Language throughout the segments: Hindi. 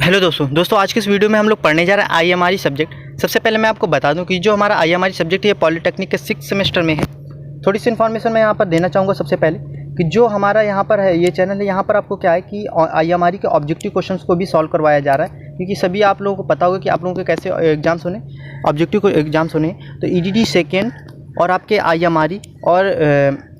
हेलो दोस्तों आज के इस वीडियो में हम लोग पढ़ने जा रहे हैं आईएमआरई सब्जेक्ट। सबसे पहले मैं आपको बता दूं कि जो हमारा आईएमआरई सब्जेक्ट है ये पॉलिटेक्निक के 6th सेमेस्टर में है। थोड़ी सी इन्फॉर्मेशन मैं यहाँ पर देना चाहूँगा। सबसे पहले कि जो हमारा यहाँ पर है ये चैनल है, यहाँ पर आपको क्या है कि आईएमआरई के ऑब्जेक्टिव क्वेश्चंस को भी सॉल्व करवाया जा रहा है, क्योंकि सभी आप लोगों को पता होगा कि आप लोगों के कैसे एग्जाम्स होने, ऑब्जेक्टिव को एग्जाम्स होने। तो ईडीडी सेकेंड और आपके आईएमआरई और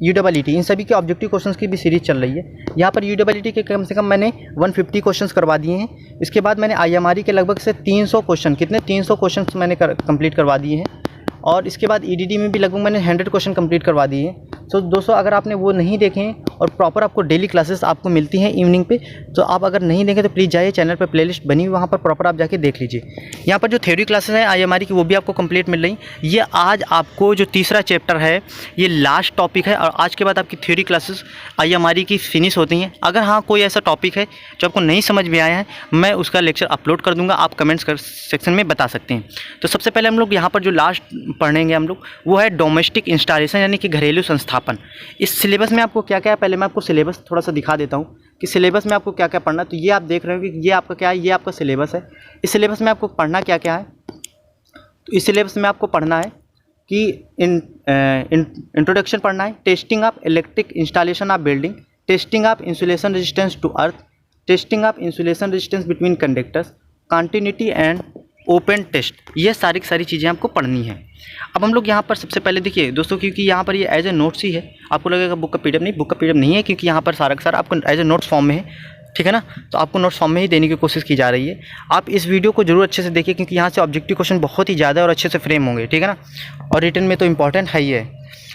यूडब्ल्यूटी इन सभी के ऑब्जेक्टिव क्वेश्चंस की भी सीरीज़ चल रही है। यहाँ पर यूडब्ल्यूटी के कम से कम मैंने 150 क्वेश्चंस करवा दिए हैं। इसके बाद मैंने आईएमआरई के लगभग से 300 क्वेश्चन, 300 क्वेश्चंस मैंने कंप्लीट करवा दिए हैं। और इसके बाद ईडीडी में भी लगभग मैंने 100 क्वेश्चन कंप्लीट करवा दिए हैं। तो दोस्तों अगर आपने वो नहीं देखे हैं और प्रॉपर आपको डेली क्लासेस आपको मिलती हैं इवनिंग पे, तो आप अगर नहीं देखें तो प्लीज़ जाइए, चैनल पर प्लेलिस्ट बनी हुई, वहाँ पर प्रॉपर आप जाके देख लीजिए। यहाँ पर जो थ्योरी क्लासेस हैं आईएमआरई की वो भी आपको कंप्लीट मिल रही। ये आज आपको जो तीसरा चैप्टर है ये लास्ट टॉपिक है, और आज के बाद आपकी थ्योरी क्लासेस आईएमआरई की फिनिश होती हैं। अगर हाँ कोई ऐसा टॉपिक है जो आपको नहीं समझ में आया है, मैं उसका लेक्चर अपलोड कर दूँगा, आप कमेंट्स सेक्शन में बता सकते हैं। तो सबसे पहले हम लोग यहाँ पर जो लास्ट पढ़ेंगे हम लोग वो है डोमेस्टिक इंस्टॉलेशन, यानी कि घरेलू संस्थापन। इस सिलेबस में आपको क्या क्या है, पहले मैं आपको सिलेबस थोड़ा सा दिखा देता हूँ कि सिलेबस में आपको क्या क्या पढ़ना है। तो ये आप देख रहे हो कि ये आपका क्या है, ये आपका सिलेबस है। इस सिलेबस में आपको पढ़ना क्या क्या है, तो इस सिलेबस में आपको पढ़ना है कि इंट्रोडक्शन पढ़ना है, testing of electric installation of building, testing of insulation resistance to earth, testing of insulation resistance between conductors, continuity and open test. ये सारी चीज़ें आपको पढ़नी है। अब हम लोग यहाँ पर सबसे पहले देखिए दोस्तों, क्योंकि यहाँ पर ये एज ए नोट्स ही है, आपको लगेगा बुक का पीडीएफ नहीं, बुक का पीडीएफ नहीं है, क्योंकि यहाँ पर सारा का सारा आपको एज ए नोट्स फॉर्म में है, ठीक है ना। तो आपको नोट्स फॉर्म में ही देने की कोशिश की जा रही है। आप इस वीडियो को जरूर अच्छे से देखिए, क्योंकि यहाँ से ऑब्जेक्टिव क्वेश्चन बहुत ही ज़्यादा और अच्छे से फ्रेम होंगे, ठीक है ना। और रिटर्न में तो इंपॉर्टेंट है ही है।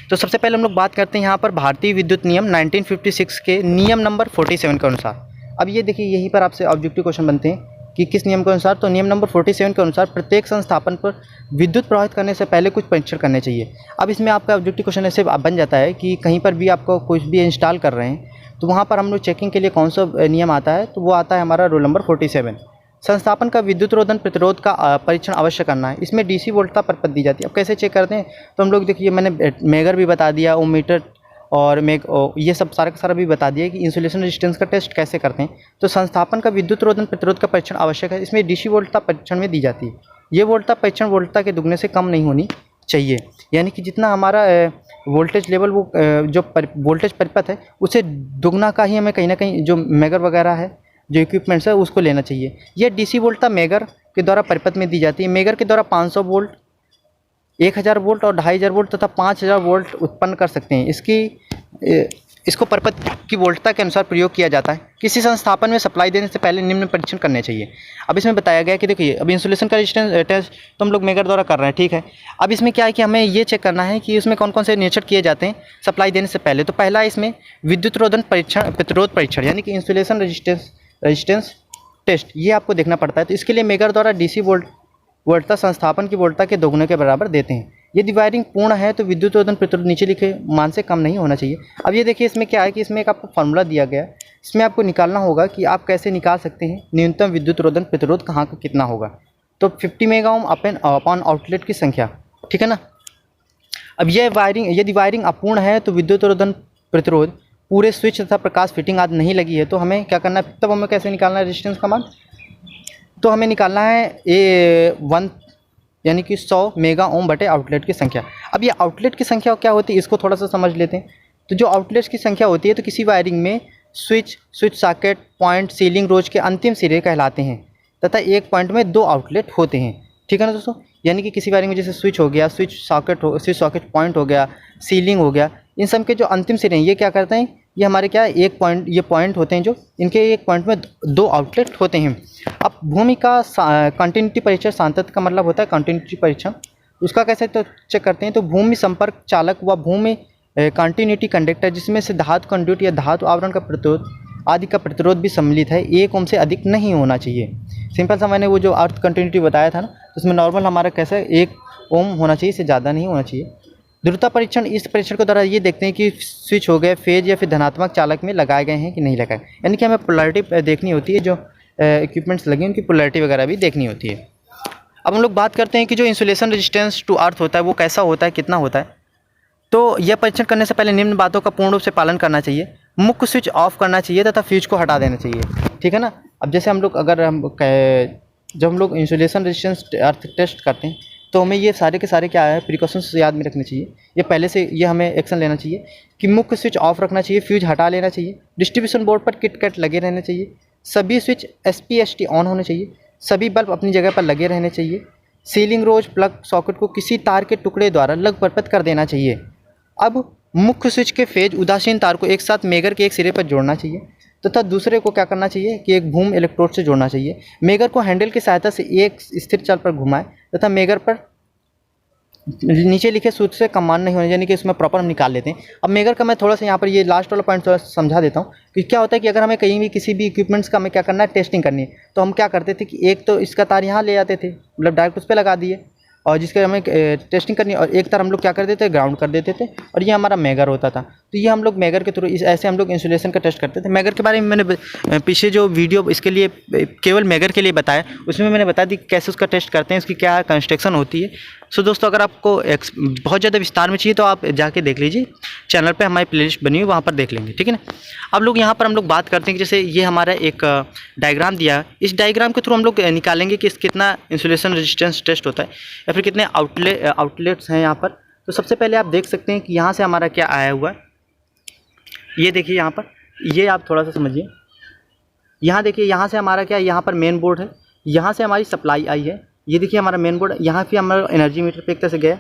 तो सबसे पहले हम लोग बात करते हैं यहाँ पर भारतीय विद्युत नियम 1956 के नियम नंबर 47 के अनुसार। अब ये देखिए यहीं पर आपसे ऑब्जेक्टिव क्वेश्चन बनते हैं कि किस नियम के अनुसार। तो नियम नंबर 47 के अनुसार प्रत्येक संस्थापन पर विद्युत प्रवाहित करने से पहले कुछ परीक्षण करने चाहिए। अब इसमें आपका ऑब्जेक्टिव क्वेश्चन ऐसे बन जाता है कि कहीं पर भी आपको कुछ भी इंस्टॉल कर रहे हैं, तो वहाँ पर हम लोग चेकिंग के लिए कौन सा नियम आता है, तो वो आता है हमारा रूल नंबर 47। संस्थापन का विद्युत रोधन प्रतिरोध का परीक्षण अवश्य करना है। इसमें डीसी वोल्टता परपत दी जाती है। अब कैसे चेक करते हैं, तो हम लोग देखिए मैंने मेगर भी बता दिया, ओमीटर और ये सब सारा का सारा भी बता दिया कि इंसुलेशन रेजिस्टेंस का टेस्ट कैसे करते हैं। तो संस्थापन का विद्युत रोधन प्रतिरोध का परीक्षण आवश्यक है। इसमें डीसी वोल्टता परीक्षण में दी जाती है। ये वोल्टता परीक्षण वोल्टता के दुगने से कम नहीं होनी चाहिए, यानी कि जितना हमारा वोल्टेज लेवल वो जो वोल्टेज परिपथ है उससे दुगना का ही हमें कहीं ना कहीं जो मेगर वगैरह है, जो इक्विपमेंट्स है, उसको लेना चाहिए। यह डीसी वोल्टता मेगर के द्वारा परिपथ में दी जाती है। मेगर के द्वारा 500 वोल्ट, 1000 वोल्ट और 2500 वोल्ट तथा 5000 वोल्ट उत्पन्न कर सकते हैं। इसको परपथ की वोल्टता के अनुसार प्रयोग किया जाता है। किसी संस्थापन में सप्लाई देने से पहले निम्न परीक्षण करने चाहिए। अब इसमें बताया गया कि देखिए अब इंसुलेशन का रेजिस्टेंस टेस्ट तो हम लोग मेगर द्वारा कर रहे हैं, ठीक है। अब इसमें क्या है कि हमें ये चेक करना है कि उसमें कौन कौन से निरीक्षण किए जाते हैं सप्लाई देने से पहले। तो पहला इसमें विद्युत रोधन परीक्षण, प्रतिरोध परीक्षण, यानी कि इंसुलेशन रेजिस्टेंस टेस्ट, ये आपको देखना पड़ता है। तो इसके लिए मेगर द्वारा डीसी वोल्टता संस्थापन की वोल्टता के दोगुने के बराबर देते हैं। यदि वायरिंग पूर्ण है तो विद्युत रोधन प्रतिरोध नीचे लिखे मान से कम नहीं होना चाहिए। अब ये देखिए इसमें क्या है कि इसमें एक आपको फार्मूला दिया गया है। इसमें आपको निकालना होगा कि आप कैसे निकाल सकते हैं न्यूनतम विद्युत रोधन प्रतिरोध कहाँ का कितना होगा। तो 50 मेगा ओम अपॉन आउटलेट की संख्या, ठीक है ना। अब यह यदि वायरिंग अपूर्ण है तो विद्युत रोधन प्रतिरोध पूरे स्विच तथा प्रकाश फिटिंग आदि नहीं लगी है, तो हमें क्या करना है, तब हमें कैसे निकालना है रेजिस्टेंस का मान। तो हमें निकालना है 1 यानी कि 100 मेगा ओम बटे आउटलेट की संख्या। अब ये आउटलेट की संख्या क्या होती है, इसको थोड़ा सा समझ लेते हैं। तो जो आउटलेट्स की संख्या होती है, तो किसी वायरिंग में स्विच सॉकेट, पॉइंट, सीलिंग रोज के अंतिम सिरे कहलाते हैं तथा एक पॉइंट में 2 आउटलेट होते हैं, ठीक है ना दोस्तों। यानी कि किसी वायरिंग में जैसे स्विच हो गया, स्विच सॉकेट पॉइंट हो गया, सीलिंग हो गया, इन सब के जो अंतिम सिरे हैं ये क्या करते हैं, ये हमारे क्या है एक पॉइंट, ये पॉइंट होते हैं जो इनके एक पॉइंट में 2 आउटलेट होते हैं। अब भूमि का कंटिन्यूटी परीक्षण, सांतत्य का मतलब होता है कंटिन्यूटी परीक्षण, उसका कैसे तो चेक करते हैं। तो भूमि संपर्क चालक व भूमि कंटिन्यूटी कंडक्टर जिसमें से धातु कंडक्ट या धातु आवरण का प्रतिरोध आदि का प्रतिरोध भी सम्मिलित है 1 ओम से अधिक नहीं होना चाहिए। सिंपल सा मैंने वो जो अर्थ कंटिन्यूटी बताया था ना, तो उसमें नॉर्मल हमारा कैसे 1 ओम होना चाहिए, इससे ज़्यादा नहीं होना चाहिए। ध्रुवता परीक्षण, इस परीक्षण के द्वारा ये देखते हैं कि स्विच हो गए फेज या फिर धनात्मक चालक में लगाए गए हैं कि नहीं लगाए, यानी कि हमें पोलैरिटी देखनी होती है, जो इक्विपमेंट्स लगे उनकी पोलैरिटी वगैरह भी देखनी होती है। अब हम लोग बात करते हैं कि जो इंसुलेशन रेजिस्टेंस टू अर्थ होता है वो कैसा होता है, कितना होता है। तो यह परीक्षण करने से पहले निम्न बातों का पूर्ण रूप से पालन करना चाहिए। मुख्य स्विच ऑफ करना चाहिए तथा फ्यूज को हटा देना चाहिए, ठीक है ना। अब जैसे हम लोग जब हम लोग इंसुलेशन रेजिस्टेंस अर्थ टेस्ट करते हैं तो हमें ये सारे के सारे क्या है प्रिकॉशंस याद में रखने चाहिए। ये पहले से ये हमें एक्शन लेना चाहिए कि मुख्य स्विच ऑफ रखना चाहिए, फ्यूज हटा लेना चाहिए, डिस्ट्रीब्यूशन बोर्ड पर किट कैट लगे रहने चाहिए, सभी स्विच SPST ऑन होने चाहिए, सभी बल्ब अपनी जगह पर लगे रहने चाहिए, सीलिंग रोज प्लग सॉकेट को किसी तार के टुकड़े द्वारा लग परपत कर देना चाहिए। अब मुख्य स्विच के फेज उदासीन तार को एक साथ मेगर के एक सिरे पर जोड़ना चाहिए तथा दूसरे को क्या करना चाहिए कि एक भूम इलेक्ट्रोड से जोड़ना चाहिए। मेगर को हैंडल की सहायता से एक स्थिर चाल पर घुमाएं तथा मेगर पर नीचे लिखे सूत्र से कमान नहीं होने, यानी कि इसमें प्रॉपर हम निकाल लेते हैं। अब मेगर का मैं थोड़ा सा यहाँ पर ये लास्ट वाला पॉइंट थोड़ा समझा देता हूँ कि क्या होता है कि अगर हमें कहीं भी किसी भी इक्विपमेंट्स का हमें क्या करना है टेस्टिंग करनी है तो हम क्या करते थे कि एक तो इसका तार यहाँ ले आते थे, मतलब डायरेक्ट उस पर लगा दिए, और जिसके हमें टेस्टिंग करनी है, और एक तार हम लोग क्या कर देते थे ग्राउंड कर देते थे, और ये हमारा मेगर होता था। तो ये हम लोग मेगर के थ्रू ऐसे हम लोग इंसुलेशन का टेस्ट करते थे। मेगर के बारे में मैंने पीछे जो वीडियो इसके लिए केवल मेगर के लिए बताया उसमें मैंने बता दी कैसे उसका टेस्ट करते हैं, उसकी क्या कंस्ट्रक्शन होती है। सो दोस्तों अगर आपको बहुत ज़्यादा विस्तार में चाहिए तो आप जाके देख लीजिए, चैनल पे हमारी प्लेलिस्ट बनी हुई वहाँ पर देख लेंगे, ठीक है ना। अब लोग यहाँ पर हम लोग बात करते हैं कि जैसे ये हमारा एक डायग्राम दिया है, इस डायग्राम के थ्रू हम लोग निकालेंगे कि कितना इंसुलेशन रेजिस्टेंस टेस्ट होता है या फिर कितने आउटलेट्स हैं यहाँ पर। तो सबसे पहले आप देख सकते हैं कि यहाँ से हमारा क्या आया हुआ है, ये देखिए यहाँ पर, ये आप थोड़ा सा समझिए। यहाँ देखिए यहाँ से हमारा क्या है, यहाँ पर मेन बोर्ड है, यहाँ से हमारी सप्लाई आई है, ये देखिए हमारा मेन बोर्ड, यहाँ पे हमारा एनर्जी मीटर पे एक तरह से गया।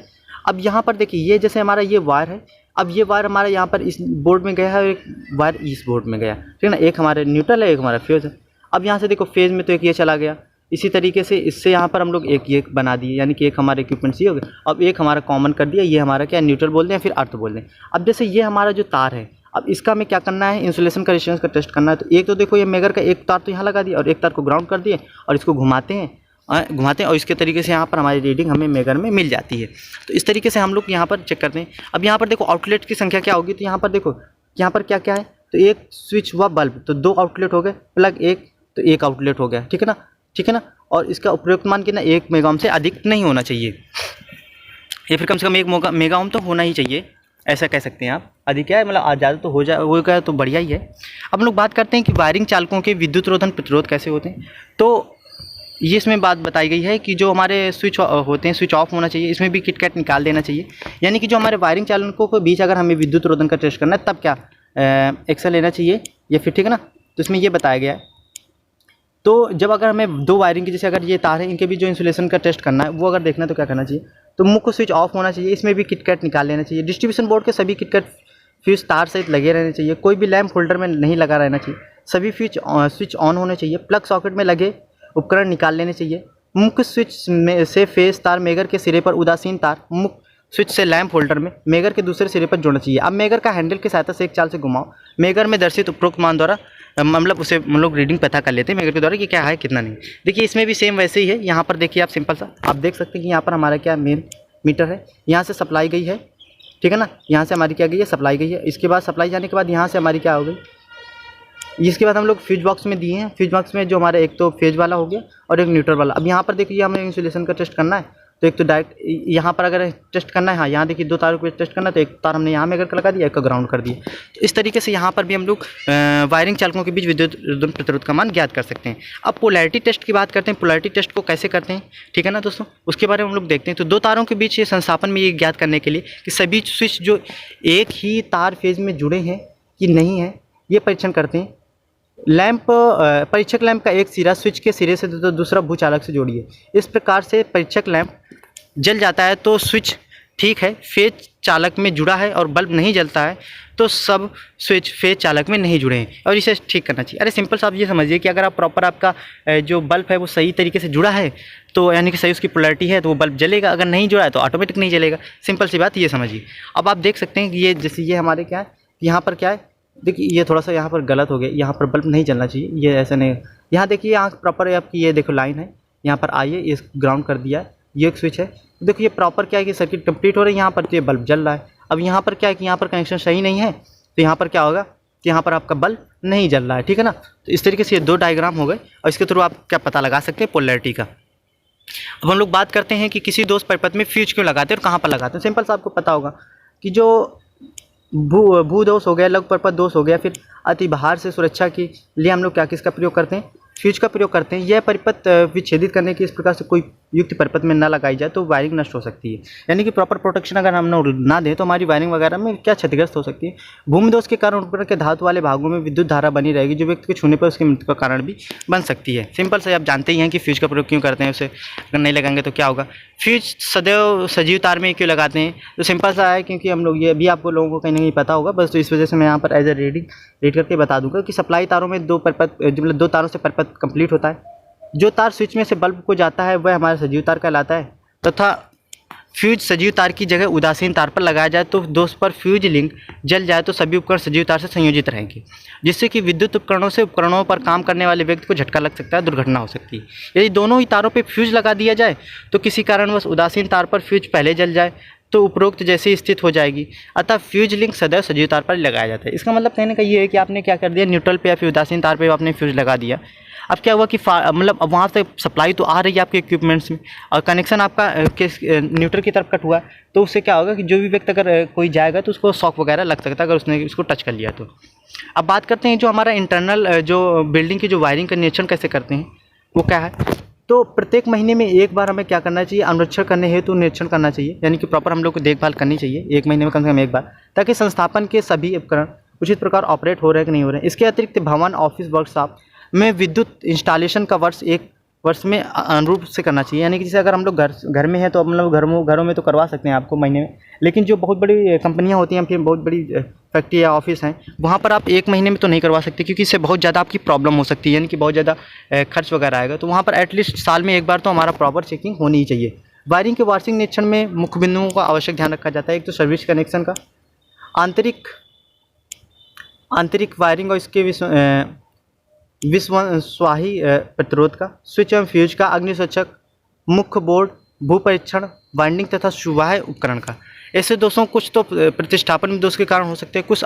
अब यहाँ पर देखिए ये जैसे हमारा ये वायर है, अब ये वायर हमारा यहाँ पर इस बोर्ड में गया है और एक वायर इस बोर्ड में गया, ठीक है ना। एक हमारे न्यूट्रल है, एक हमारा फेज है। अब यहाँ से देखो फेज में तो एक ये चला गया, इसी तरीके से इससे यहाँ पर हम लोग एक ये बना दिए, यानी कि एक हमारे इक्विपमेंट्स ये हो गए। अब एक हमारा कॉमन कर दिया, ये हमारा क्या न्यूट्रल बोल दें या फिर अर्थ बोल दें। अब जैसे ये हमारा जो तार है, अब इसका हमें क्या करना है, इंसुलेशन का रेजिस्टेंस का टेस्ट करना है। तो एक तो देखो ये मेगर का एक तार तो यहाँ लगा दिया और एक तार को ग्राउंड कर दिए और इसको घुमाते हैं और इसके तरीके से यहाँ पर हमारी रीडिंग हमें मेगर में मिल जाती है। तो इस तरीके से हम लोग यहाँ पर चेक करते हैं। अब यहाँ पर देखो आउटलेट की संख्या क्या होगी, तो यहाँ पर देखो यहाँ पर क्या क्या है, तो एक स्विच हुआ बल्ब, तो 2 आउटलेट हो गए, प्लग एक तो 1 आउटलेट हो गया, ठीक है ना, ठीक है ना। और इसका उपयुक्त मान कितना 1 मेगा ओम से अधिक नहीं होना चाहिए, या फिर कम से कम 1 मेगा ओम तो होना ही चाहिए, ऐसा कह सकते हैं आप। अधिक क्या है मतलब ज़्यादा तो हो जाए वो क्या तो बढ़िया ही है। अब हम लोग बात करते हैं कि वायरिंग चालकों के विद्युत रोधन प्रतिरोध कैसे होते हैं। तो ये इसमें बात बताई गई है कि जो हमारे स्विच होते हैं स्विच ऑफ होना चाहिए, इसमें भी किट कैट निकाल देना चाहिए। यानी कि जो हमारे वायरिंग चालकों के बीच अगर हमें विद्युत रोधन का टेस्ट करना है तब क्या एक्शन लेना चाहिए या फिर, ठीक है ना। तो इसमें ये बताया गया है। तो जब अगर हमें 2 वायरिंग की, जैसे अगर ये तार है, इनके भी जो इंसुलेशन का टेस्ट करना है वो अगर देखना है तो क्या करना चाहिए, तो मुख्य स्विच ऑफ होना चाहिए, इसमें भी किट कैट निकाल लेना चाहिए। डिस्ट्रीब्यूशन बोर्ड के सभी किट कैट फ्यूज तार सहित लगे रहने चाहिए, कोई भी लैंप होल्डर में नहीं लगा रहना चाहिए, सभी स्विच ऑन होने चाहिए, प्लग सॉकेट में लगे उपकरण निकाल लेने चाहिए। मुख्य स्विच में से फेज तार मेगर के सिरे पर, उदासीन तार मुख्य स्विच से लैंप होल्डर में मेगर के दूसरे सिरे पर जोड़ना चाहिए। अब मेगर का हैंडल की सहायता से एक चाल से घुमाओ, मेगर में दर्शित उपरोक्त मान द्वारा मतलब उसे हम लोग रीडिंग पता कर लेते हैं मेगर के द्वारा कि क्या है कितना नहीं। देखिए इसमें भी सेम वैसे ही है। यहाँ पर देखिए आप सिंपल सा आप देख सकते हैं कि यहाँ पर हमारा क्या मेन मीटर है, यहाँ से सप्लाई गई है, ठीक है ना, यहाँ से हमारी क्या गई है सप्लाई गई है। इसके बाद सप्लाई जाने के बाद यहाँ से हमारी क्या हो गई, इसके बाद हम लोग फ्यूज बॉक्स में दिए हैं। फ्यूज बॉक्स में जो हमारा एक तो फेज वाला हो गया और एक न्यूट्रल वाला। अब यहाँ पर देखिए हमें इंसुलेशन का टेस्ट करना है, तो एक तो डायरेक्ट यहाँ पर अगर टेस्ट करना है, हाँ यहाँ देखिए 2 तारों को टेस्ट करना है, तो एक तार हमने यहाँ मेगर का लगा दिया, एक का ग्राउंड कर दिया। तो इस तरीके से यहाँ पर भी हम लोग वायरिंग चालकों के बीच विद्युत रोधन प्रतिरोध का मान ज्ञात कर सकते हैं। अब पोलैरिटी टेस्ट की बात करते हैं। पोलैरिटी टेस्ट को कैसे करते हैं, ठीक है ना दोस्तों, उसके बारे में हम लोग देखते हैं। तो 2 तारों के बीच ये संस्थापन में ये ज्ञात करने के लिए कि सभी स्विच जो एक ही तार फेज में जुड़े हैं कि नहीं है, ये परीक्षण करते हैं। लैंप परीक्षक लैंप का एक सिरा स्विच के सिरे से तो दूसरा भूचालक से जोड़िए। इस प्रकार से परीक्षक लैंप जल जाता है तो स्विच ठीक है फेज चालक में जुड़ा है, और बल्ब नहीं जलता है तो सब स्विच फेज चालक में नहीं जुड़े हैं और इसे ठीक करना चाहिए। अरे सिंपल सा आप ये समझिए कि अगर आप प्रॉपर आपका जो बल्ब है वो सही तरीके से जुड़ा है तो यानी कि सही उसकी पोलैरिटी है तो वो बल्ब जलेगा, अगर नहीं जुड़ा है तो ऑटोमेटिक नहीं जलेगा। सिंपल सी बात ये समझिए। अब आप देख सकते हैं कि ये जैसे ये हमारे क्या है, यहाँ पर क्या है, देखिए ये थोड़ा सा यहाँ पर गलत हो गया, यहाँ पर बल्ब नहीं जलना चाहिए, ये ऐसा नहीं। यहाँ देखिए यहाँ प्रॉपर आपकी ये देखो लाइन है, यहाँ पर आइए इस ग्राउंड कर दिया है, ये एक स्विच है। देखो ये प्रॉपर क्या है कि सर्किट कंप्लीट हो रही है, यहाँ पर तो ये बल्ब जल रहा है। अब यहाँ पर क्या है कि यहाँ पर कनेक्शन सही नहीं है, तो यहाँ पर क्या होगा कि यहाँ पर आपका बल्ब नहीं जल रहा है, ठीक है ना। तो इस तरीके से ये 2 डायग्राम हो गए और इसके थ्रू आप क्या पता लगा सकते हैं पोलैरिटी का। अब हम लोग बात करते हैं कि किसी दोष परिपथ में फ्यूज क्यों लगाते हैं और कहाँ पर लगाते हैं। सिंपल सा आपको पता होगा कि जो भूदोष हो गया, लघु परपथ दोष हो गया, फिर अति भार से सुरक्षा के लिए हम लोग क्या किसका प्रयोग करते हैं, फ्यूज का प्रयोग करते हैं। यह परिपथ विच्छेदित करने की इस प्रकार से कोई युक्त परिपथ में ना लगाई जाए तो वायरिंग नष्ट हो सकती है। यानी कि प्रॉपर प्रोटेक्शन अगर हम ना दें तो हमारी वायरिंग वगैरह में क्या क्षतिग्रस्त हो सकती है। भूमि दोष के कारण उपकरण के धातु वाले भागों में विद्युत धारा बनी रहेगी जो व्यक्ति को छूने पर उसकी मृत्यु का कारण भी बन सकती है। सिंपल से आप जानते ही हैं कि फ्यूज का प्रयोग क्यों करते हैं, उसे अगर नहीं लगाएंगे तो क्या होगा। फ्यूज सदैव सजीव तार में क्यों लगाते हैं, तो सिंपल सा है क्योंकि हम लोग, ये भी आपको लोगों को कहीं ना कहीं पता होगा, बस तो इस वजह से मैं यहाँ पर एज ए रीड करके बता दूंगा कि सप्लाई तारों में दो तारों से परिपथ कंप्लीट होता है। जो तार स्विच में से बल्ब को जाता है वह हमारा सजीव तार कहलाता है, तथा फ्यूज सजीव तार की जगह उदासीन तार पर लगाया जाए तो दोष पर फ्यूज लिंक जल जाए तो सभी उपकरण सजीव तार से संयोजित रहेंगे, जिससे कि विद्युत उपकरणों पर काम करने वाले व्यक्ति को झटका लग सकता है, दुर्घटना हो सकती है। यदि दोनों ही तारों पर फ्यूज लगा दिया जाए तो किसी कारणवश उदासीन तार पर फ्यूज पहले जल जाए तो उपरोक्त जैसी स्थिति हो जाएगी। अतः फ्यूज लिंक सदैव सजीव तार पर लगाया जाता है। इसका मतलब कहने का ये है कि आपने क्या कर दिया, न्यूट्रल पे या फिर उदासीन तार पे आपने फ्यूज लगा दिया। अब क्या हुआ कि मतलब अब वहाँ से सप्लाई तो आ रही है आपके इक्विपमेंट्स में और कनेक्शन आपका न्यूट्रल की तरफ कट हुआ, तो उससे क्या होगा कि जो भी व्यक्ति अगर कोई जाएगा तो उसको शॉक वगैरह लग सकता है अगर उसने इसको टच कर लिया तो। अब बात करते हैं जो हमारा इंटरनल जो बिल्डिंग की जो वायरिंग का निरीक्षण कैसे करते हैं वो क्या है। तो प्रत्येक महीने में एक बार हमें क्या करना चाहिए, अनुरक्षण करने हेतु निरीक्षण करना चाहिए, यानी कि प्रॉपर हम लोग को देखभाल करनी चाहिए एक महीने में कम से कम एक बार, ताकि संस्थापन के सभी उपकरण उचित प्रकार ऑपरेट हो रहे हैं कि नहीं हो रहे हैं। इसके अतिरिक्त भवन, ऑफिस, वर्कशॉप में विद्युत इंस्टॉलेशन का वर्ष एक वर्ष में अनुरूप से करना चाहिए। यानी कि जैसे अगर हम लोग घर में हैं तो हम लोग घरों में तो करवा सकते हैं आपको महीने में, लेकिन जो बहुत बड़ी कंपनियां होती हैं, फिर बहुत बड़ी फैक्ट्री या ऑफिस हैं, वहाँ पर आप एक महीने में तो नहीं करवा सकते क्योंकि इससे बहुत ज़्यादा आपकी प्रॉब्लम हो सकती है, यानी कि बहुत ज़्यादा खर्च वगैरह आएगा। तो वहाँ पर एटलीस्ट साल में एक बार तो हमारा प्रॉपर चेकिंग होनी ही चाहिए। वायरिंग के वार्षिक निरीक्षण में मुख्य बिंदुओं का आवश्यक ध्यान रखा जाता है। एक तो सर्विस कनेक्शन का, आंतरिक वायरिंग और इसके विश्वाही प्रतिरोध का, स्विच एवं फ्यूज का, अग्निसूचक, मुख्य बोर्ड, भू परीक्षण, वाइंडिंग तथा सुवाह्य उपकरण का। ऐसे दोषों कुछ तो प्रतिष्ठापन में दोष के कारण हो सकते हैं, कुछ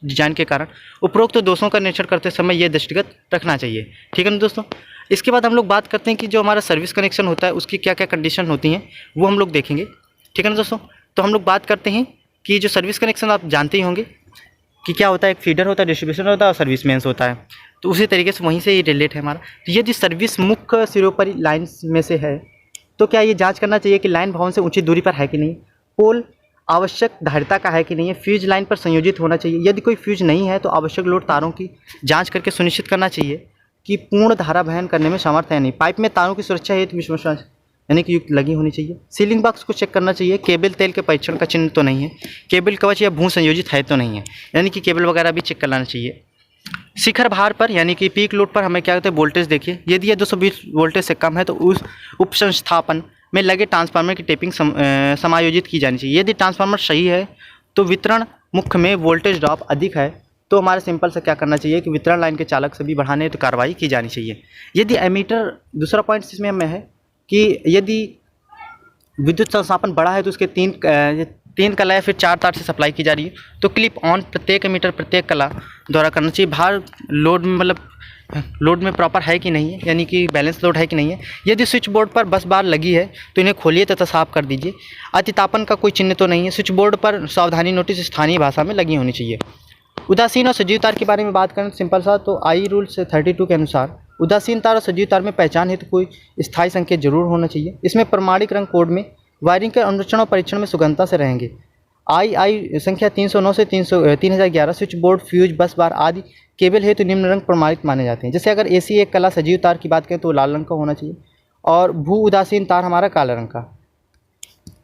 डिजाइन के कारण। उपरोक्त दोषों का निरीक्षण करते समय यह दृष्टिगत रखना चाहिए। ठीक है ना दोस्तों। इसके बाद हम लोग बात करते हैं कि जो हमारा सर्विस कनेक्शन होता है उसकी क्या क्या कंडीशन होती हैं वो हम लोग देखेंगे। ठीक है ना दोस्तों। तो हम लोग बात करते हैं कि जो सर्विस कनेक्शन आप जानते ही होंगे कि क्या होता है, एक फीडर होता है, डिस्ट्रीब्यूशन होता है और सर्विस मेंस होता है। तो उसी तरीके से वहीं से ही रिलेट है हमारा। तो यदि सर्विस मुख्य सिरोपरि लाइन्स में से है तो क्या ये जांच करना चाहिए कि लाइन भवन से उचित दूरी पर है कि नहीं, पोल आवश्यक धारिता का है कि नहीं है, फ्यूज लाइन पर संयोजित होना चाहिए। यदि कोई फ्यूज नहीं है तो आवश्यक लोड तारों की जांच करके सुनिश्चित करना चाहिए कि पूर्ण धारा वहन करने में समर्थ है नहीं। पाइप में तारों की सुरक्षा हेतु विश्वास यानी कि युक्त लगी होनी चाहिए। सीलिंग बॉक्स को चेक करना चाहिए, केबल तेल के परीक्षण का चिन्ह तो नहीं है, केबल कवच या भू संयोजित है तो नहीं है, यानी कि केबल वगैरह भी चेक कर लेना चाहिए। शिखर भार पर यानी कि पीक लोड पर हमें क्या कहते हैं, वोल्टेज देखिए। यदि यह 220 वोल्टेज से कम है तो उस उप संस्थापन में लगे ट्रांसफार्मर की टेपिंग समायोजित की जानी चाहिए। यदि ट्रांसफार्मर सही है तो वितरण मुख्य में वोल्टेज ड्रॉप अधिक है तो हमारे सिंपल से क्या करना चाहिए कि वितरण लाइन के चालक से भी बढ़ाने हेतु कार्रवाई की जानी चाहिए। यदि एमीटर, दूसरा पॉइंट इसमें हमें है कि यदि विद्युत संस्थापन बड़ा है तो उसके तीन कला या फिर 4 तार से सप्लाई की जा रही है तो क्लिप ऑन प्रत्येक एमीटर प्रत्येक कला द्वारा करना चाहिए। भार लोड में मतलब लोड में प्रॉपर है कि नहीं है, यानी कि बैलेंस लोड है कि नहीं है। यदि स्विच बोर्ड पर बस बार लगी है तो इन्हें खोलिए तथा साफ कर दीजिए। अतितापन का कोई चिन्ह तो नहीं है। स्विच बोर्ड पर सावधानी नोटिस स्थानीय भाषा में लगी होनी चाहिए। उदासीन और सजीव तार के बारे में बात करें सिंपल सा, तो आई रूल से 32 के अनुसार उदासीन तार और सजीव तार में पहचान हेतु कोई स्थायी संकेत जरूर होना चाहिए। इसमें प्रमाणिक रंग कोड में वायरिंग के अनुरक्षण और परीक्षण में सुगमता से रहेंगे। आई संख्या 309 से 3011 स्विच बोर्ड, फ्यूज, बस बार आदि केबल हेतु निम्न रंग प्रमाणित माने जाते हैं। जैसे अगर एसी एक कला सजीव तार की बात करें तो लाल रंग का होना चाहिए और भू उदासीन तार हमारा काला रंग का।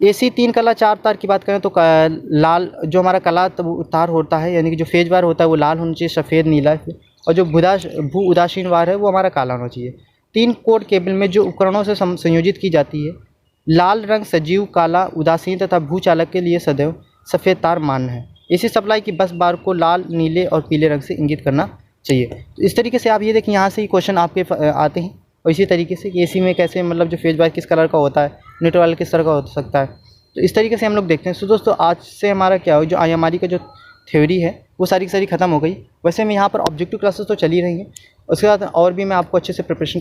एसी 3 कला 4 तार की बात करें तो लाल जो हमारा कला तार होता है, यानी कि जो फेज वायर होता है वो लाल होना चाहिए, सफ़ेद नीला, और जो भू उदासीन वायर है वो हमारा काला होना चाहिए। 3 कोड केबल में जो उपकरणों से संयोजित की जाती है, लाल रंग सजीव, काला उदासीन तथा भू चालक के लिए सदैव सफ़ेद तार मान्य है। एसी सप्लाई की बस बार को लाल, नीले और पीले रंग से इंगित करना चाहिए। तो इस तरीके से आप ये देखें, यहाँ से ही क्वेश्चन आपके आते हैं। और इसी तरीके से एसी में कैसे मतलब जो फेज वायर किस कलर का होता है, न्यूट्रल किस तरह का हो सकता है, तो इस तरीके से हम लोग देखते हैं। सो दोस्तों आज से हमारा क्या हो, जो IMRE का जो थ्योरी है वो सारी की सारी खत्म हो गई। वैसे मैं यहाँ पर ऑब्जेक्टिव क्लासेस तो चल ही रही हैं, उसके बाद और भी मैं आपको अच्छे से प्रिपरेशन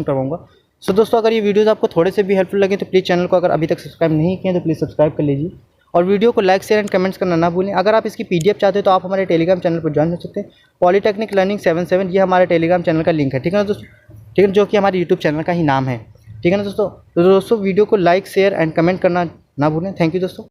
करवाऊँगा। सो दोस्तों अगर ये वीडियोज़ आपको थोड़े से भी हेल्पफुल लगे तो प्लीज़ चैनल को अगर अभी तक सब्सक्राइब नहीं किए तो प्लीज़ सब्सक्राइब कर लीजिए और वीडियो को लाइक शेयर एंड कमेंट्स करना ना भूलें। अगर आप इसकी PDF चाहते हो तो आप हमारे टेलीग्राम चैनल पर ज्वाइन हो सकते हैं। पॉलीटेक्निक लर्निंग 77 ये हमारे टेलीग्राम चैनल का लिंक है, ठीक है ना दोस्तों, ठीक है, जो कि हमारे यूट्यूब चैनल का ही नाम है, ठीक है ना दोस्तों। तो दोस्तों वीडियो को लाइक शेयर एंड कमेंट करना ना भूलें। थैंक यू दोस्तों।